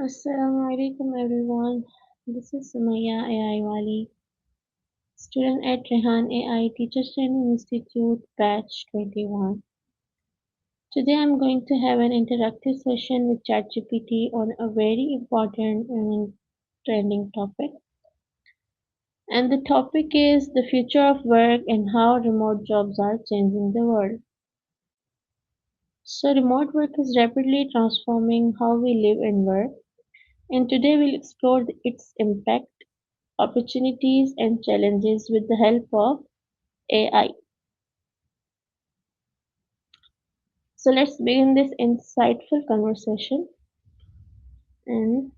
Assalamu alaikum everyone. This is Sumaya AI Wali, student at Rehan AI Teacher Training Institute, batch 21. Today I'm going to have an interactive session with Chat GPT on a very important and trending topic. And the topic is the future of work and how remote jobs are changing the world. So, remote work is rapidly transforming how we live and work, and today we'll explore its impact, opportunities, and challenges with the help of AI. So let's begin this insightful conversation and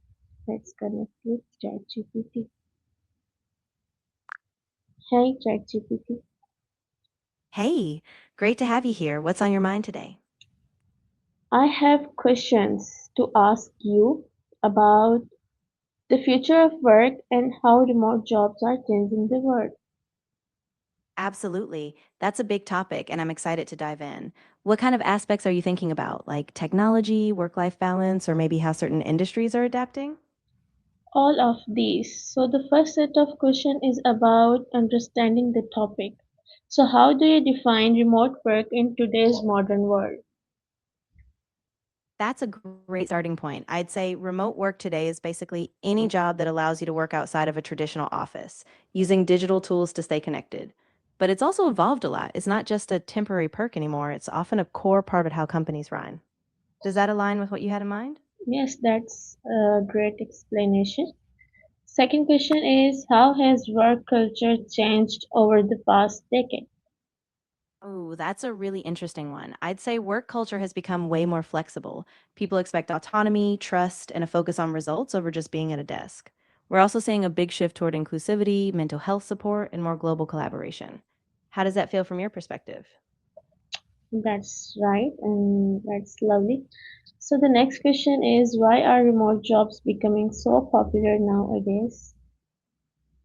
let's connect with ChatGPT. Hi ChatGPT. Hey, great to have you here. What's on your mind today? I have questions to ask you about the future of work and how remote jobs are changing the world. Absolutely. That's a big topic, and I'm excited to dive in. What kind of aspects are you thinking about, like technology, work life balance, or maybe how certain industries are adapting? All of these. So the first set of questions is about understanding the topic. So how do you define remote work in today's modern world? That's a great starting point. I'd say remote work today is basically any job that allows you to work outside of a traditional office, using digital tools to stay connected. But it's also evolved a lot. It's not just a temporary perk anymore, it's often a core part of how companies run. Does that align with what you had in mind? Yes, that's a great explanation. Second question is how has work culture changed over the past decade? Oh, that's a really interesting one. I'd say work culture has become way more flexible. People expect autonomy, trust, and a focus on results over just being at a desk. We're also seeing a big shift toward inclusivity, mental health support, and more global collaboration. How does that feel from your perspective? That's right, and that's lovely. So the next question is why are remote jobs becoming so popular nowadays?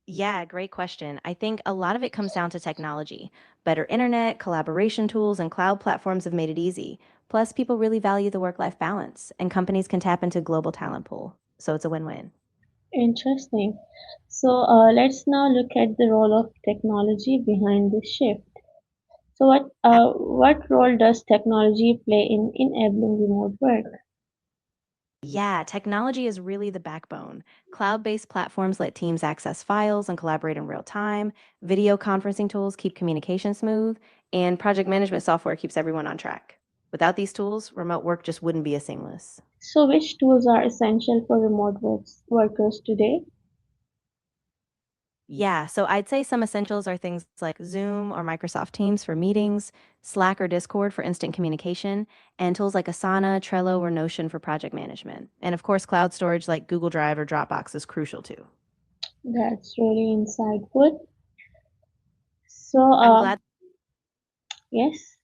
Yeah, great question. I think a lot of it comes down to technology. Better internet, collaboration tools, and cloud platforms have made it easy. Plus, people really value the work life balance, and companies can tap into global talent pool. So it's a win win. Interesting. So let's now look at the role of technology behind this shift. So what role does technology play in enabling remote work? Yeah, technology is really the backbone. Cloud based platforms let teams access files and collaborate in real time. Video conferencing tools keep communication smooth, and project management software keeps everyone on track. Without these tools, remote work just wouldn't be as seamless. So which tools are essential for workers today? Yeah, so I'd say some essentials are things like Zoom or Microsoft Teams for meetings, Slack or Discord for instant communication, and tools like Asana, Trello, or Notion for project management. And of course, cloud storage like Google Drive or Dropbox is crucial too. That's really insightful. So, I'm glad. yes,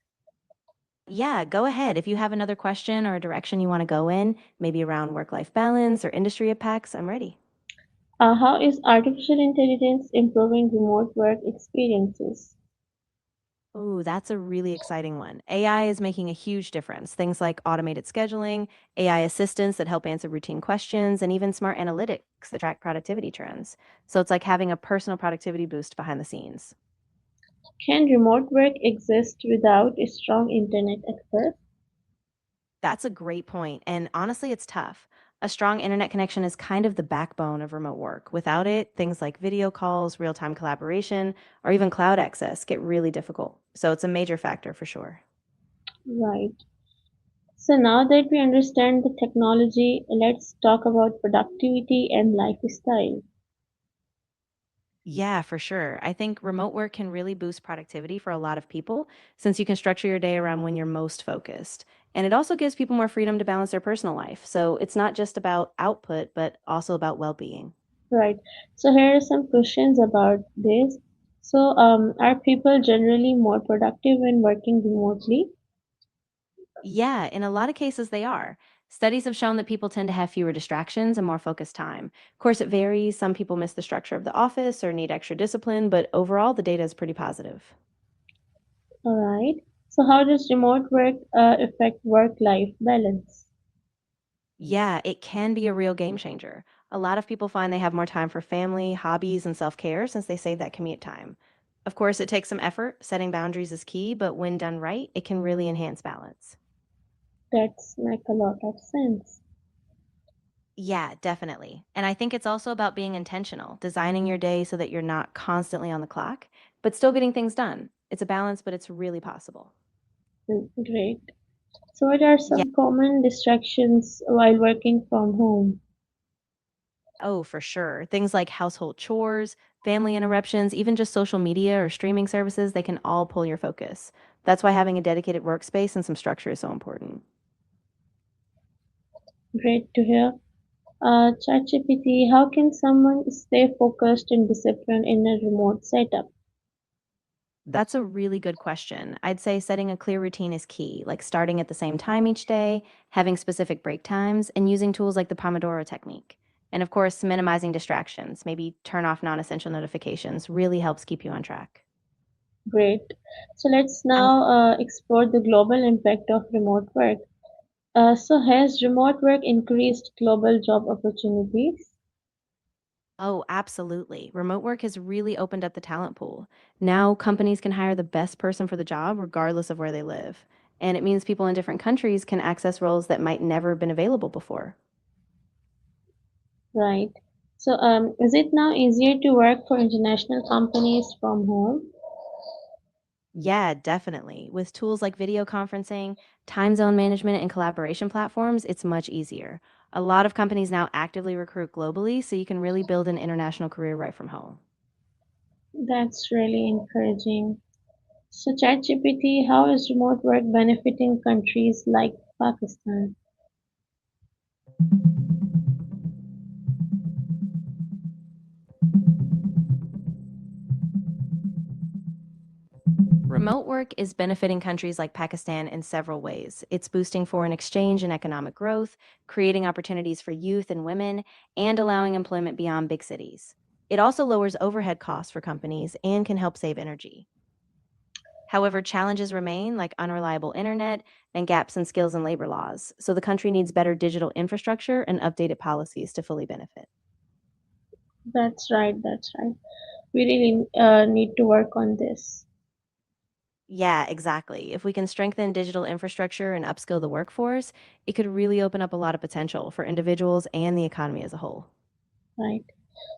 Yeah, go ahead. If you have another question or a direction you want to go in, maybe around work life balance or industry impacts, I'm ready. how is artificial intelligence improving remote work experiences? Oh, that's a really exciting one. AI is making a huge difference. Things like automated scheduling, AI assistants that help answer routine questions, and even smart analytics that track productivity trends. So it's like having a personal productivity boost behind the scenes. Can remote work exist without a strong internet at first? That's a great point. And honestly, it's tough. A strong internet connection is kind of the backbone of remote work. Without it, things like video calls, real time collaboration, or even cloud access get really difficult. So it's a major factor for sure. Right. So now that we understand the technology, let's talk about productivity and lifestyle. Yeah, for sure. I think remote work can really boost productivity for a lot of people since you can structure your day around when you're most focused. And it also gives people more freedom to balance their personal life. So it's not just about output, but also about well being. Right. So here are some questions about this. So, are people generally more productive when working remotely? Yeah, in a lot of cases, they are. Studies have shown that people tend to have fewer distractions and more focused time. Of course, it varies. Some people miss the structure of the office or need extra discipline, but overall, the data is pretty positive. All right. So, how does remote work affect work-life balance? Yeah, it can be a real game changer. A lot of people find they have more time for family, hobbies, and self care since they save that commute time. Of course, it takes some effort. Setting boundaries is key, but when done right, it can really enhance balance. That's make a lot of sense. Yeah, definitely. And I think it's also about being intentional, designing your day so that you're not constantly on the clock, but still getting things done. It's a balance, but it's really possible. Great. So, what are Yeah. some common distractions while working from home? Oh, for sure. Things like household chores, family interruptions, even just social media or streaming services, they can all pull your focus. That's why having a dedicated workspace and some structure is so important. Great to hear. Chat GPT, how can someone stay focused and disciplined in a remote setup? That's a really good question. I'd say setting a clear routine is key, like starting at the same time each day, having specific break times, and using tools like the Pomodoro technique. And of course, minimizing distractions, maybe turn off non essential notifications, really helps keep you on track. Great. So, let's And now explore the global impact of remote work. So, has remote work increased global job opportunities? oh, absolutely. Remote work has really opened up the talent pool. Now, companies can hire the best person for the job, regardless of where they live. And it means people in different countries can access roles that might never have been available before. Right. So, is it now easier to work for international companies from home? Yeah, definitely. With tools like video conferencing, time zone management, and collaboration platforms, it's much easier. A lot of companies now actively recruit globally, so you can really build an international career right from home. That's really encouraging. So, ChatGPT, how is remote work benefiting countries like Pakistan? Remote work is benefiting countries like Pakistan in several ways. It's boosting foreign exchange and economic growth, creating opportunities for youth and women, and allowing employment beyond big cities. It also lowers overhead costs for companies and can help save energy. However, challenges remain like unreliable internet and gaps in skills and labor laws, so the country needs better digital infrastructure and updated policies to fully benefit. That's right, that's right. We really need to work on this. Yeah, exactly. If we can strengthen digital infrastructure and upskill the workforce, it could really open up a lot of potential for individuals and the economy as a whole. Right.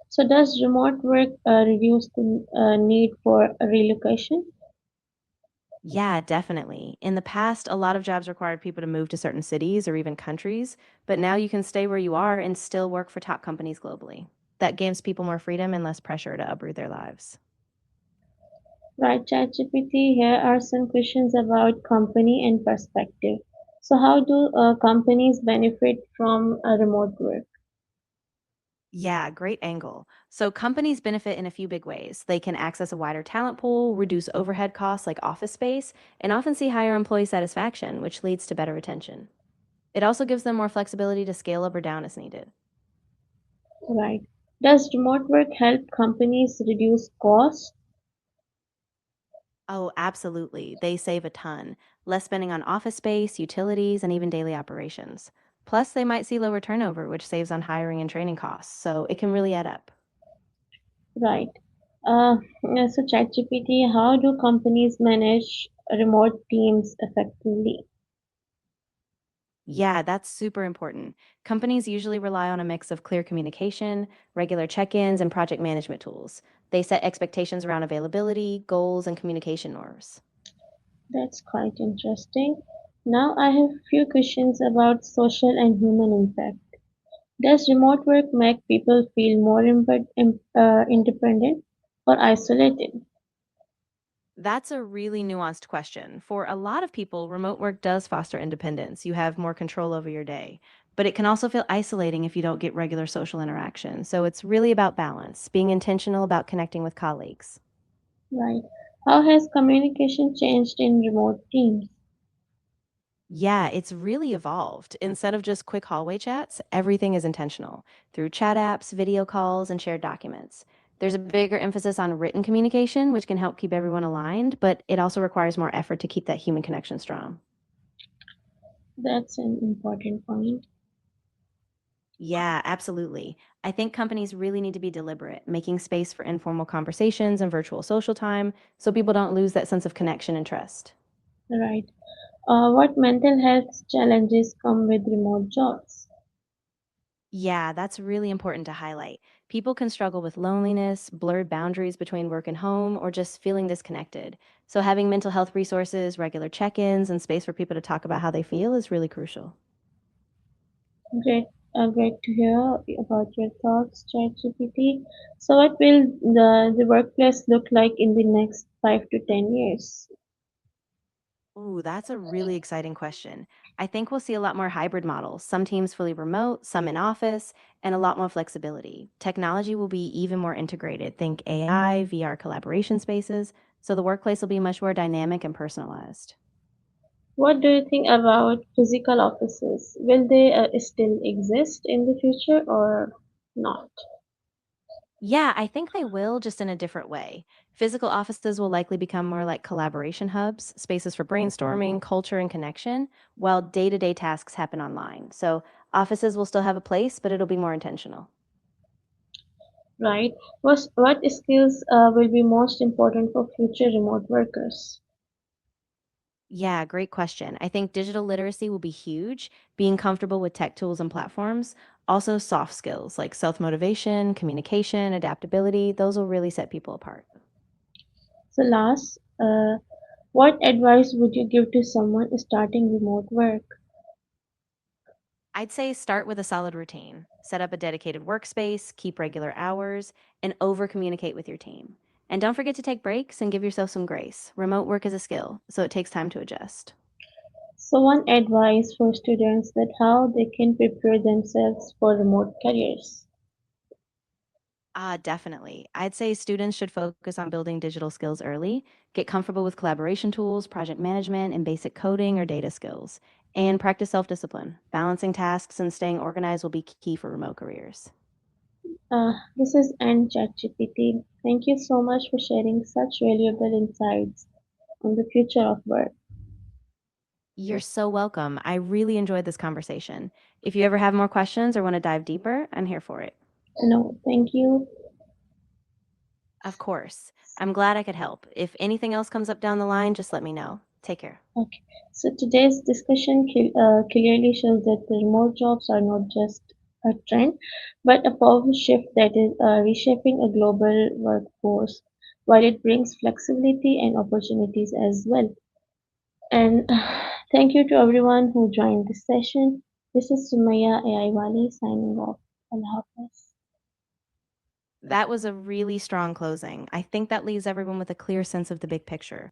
So, does remote work reduce the need for a relocation? Yeah, definitely. In the past, a lot of jobs required people to move to certain cities or even countries, but now you can stay where you are and still work for top companies globally. That gives people more freedom and less pressure to uproot their lives. Right, ChatGPT, here are some questions about company and perspective. So, how do companies benefit from remote work? Yeah, great angle. So companies benefit in a few big ways. They can access a wider talent pool, reduce overhead costs like office space, and often see higher employee satisfaction, which leads to better retention. It also gives them more flexibility to scale up or down as needed. Right. Does remote work help companies reduce costs? Oh, absolutely. They save a ton, less spending on office space, utilities, and even daily operations. Plus, they might see lower turnover, which saves on hiring and training costs, so it can really add up. Right. So, ChatGPT, how do companies manage remote teams effectively? Yeah, that's super important. Companies usually rely on a mix of clear communication, regular check ins, and project management tools. They set expectations around availability, goals, and communication norms. That's quite interesting. Now, I have a few questions about social and human impact. Does remote work make people feel more independent or isolated? That's a really nuanced question. For a lot of people, remote work does foster independence. You have more control over your day, but it can also feel isolating if you don't get regular social interaction. So it's really about balance, being intentional about connecting with colleagues. Right. How has communication changed in remote teams? Yeah, it's really evolved. Instead of just quick hallway chats, everything is intentional through chat apps, video calls, and shared documents. There's a bigger emphasis on written communication, which can help keep everyone aligned, but it also requires more effort to keep that human connection strong. That's an important point. Yeah, absolutely. I think companies really need to be deliberate, making space for informal conversations and virtual social time so people don't lose that sense of connection and trust. Right. What mental health challenges come with remote jobs? Yeah, that's really important to highlight. People can struggle with loneliness, blurred boundaries between work and home, or just feeling disconnected. So, having mental health resources, regular check ins, and space for people to talk about how they feel is really crucial. Great, great to hear about your thoughts, ChatGPT. So, what will the workplace look like in the next 5 to 10 years? Ooh, that's a really exciting question. I think we'll see a lot more hybrid models, some teams fully remote, some in office, and a lot more flexibility. Technology will be even more integrated. Think AI, VR collaboration spaces, so the workplace will be much more dynamic and personalized. What do you think about physical offices? Will they still exist in the future or not? Yeah, I think they will, just in a different way. Physical offices will likely become more like collaboration hubs, spaces for brainstorming, culture, and connection, while day to day tasks happen online. So offices will still have a place, but it'll be more intentional. Right? What skills will be most important for future remote workers? Yeah, great question. I think digital literacy will be huge, being comfortable with tech tools and platforms. Also, soft skills like self motivation, communication, adaptability, those will really set people apart. So, last, what advice would you give to someone starting remote work? I'd say start with a solid routine. Set up a dedicated workspace, keep regular hours, and over communicate with your team. And don't forget to take breaks and give yourself some grace. Remote work is a skill, so it takes time to adjust. So, one advice for students that how they can prepare themselves for remote careers. Ah, definitely. I'd say students should focus on building digital skills early, get comfortable with collaboration tools, project management, and basic coding or data skills, and practice self discipline. Balancing tasks and staying organized will be key for remote careers. This is N ChatGPT. Thank you so much for sharing such valuable insights on the future of work. You're so welcome. I really enjoyed this conversation. If you ever have more questions or want to dive deeper, I'm here for it. No, thank you. Of course. I'm glad I could help. If anything else comes up down the line, just let me know. Take care. Okay, so today's discussion clearly shows that the remote jobs are not just a trend, but a powerful shift that is reshaping a global workforce, while it brings flexibility and opportunities as well. And thank you to everyone who joined this session. This is Sumaya AI Wali signing off. Allah Hafiz. That was a really strong closing. I think that leaves everyone with a clear sense of the big picture.